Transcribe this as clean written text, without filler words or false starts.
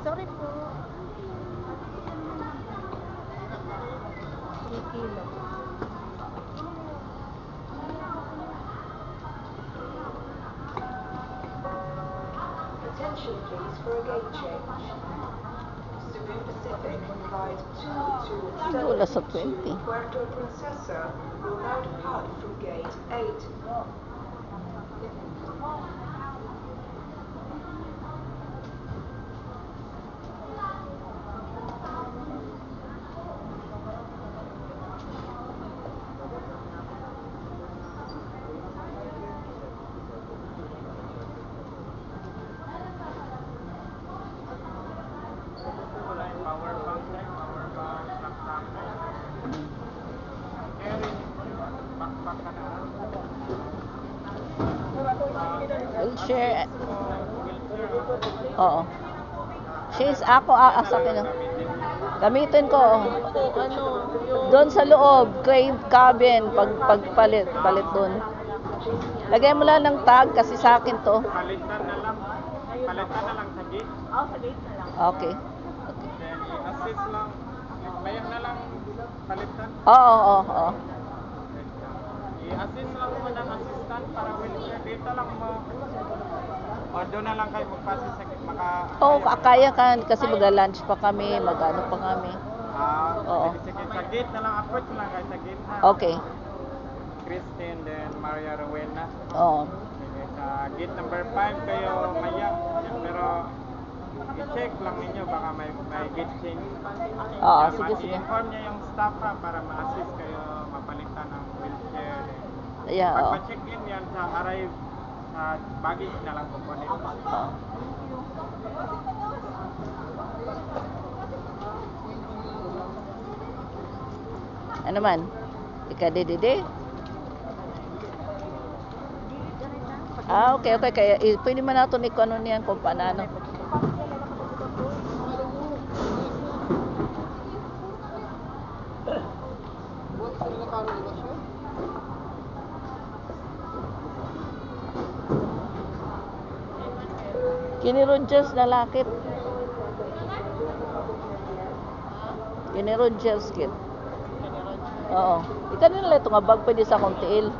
Sorry po. 3 kilo. Attention please for a gate change. Cebu Pacific Flight 227 to Puerto Princesa will now depart from gate 8. Wheelchair. Oo. Since ako aasakin. Gamitin ko. Doon sa loob, cabin, palit doon. Lagay mo lang ng tag kasi sa akin to. Palitan na lang sa gate. Sa gate na lang. Okay. Then i-assist lang. Bayan na lang palitan. Oo. I-assist lang mo ng assistant para wheelchair. Dito lang mo. O doon na lang kayo magpasa sa Kaya ka kasi magla-lunch pa kami, mag-ano pa kami. Oo. Sige, sa gate na lang. Approach lang kayo sa gate na. Okay. Christine, then Maria Rowena. Oo. Sige, sa gate number 5 kayo maya. Pero i-check lang ninyo baka may gate change. Oo, sige. I-inform niya yung staff para ma-assist kayo mapalitan ng wheelchair. Yeah, oo. Pag-check in yan sa arrive sa baggage na lang kukunin. Oo. Ano man? Ikadididi? Okay. Kaya pwede man nato ni ano niyan kung paano. Kini Rogers na lakit. Kini Rogers kit. Oo. Ika nila ito nga bag pwede sa akong tiil.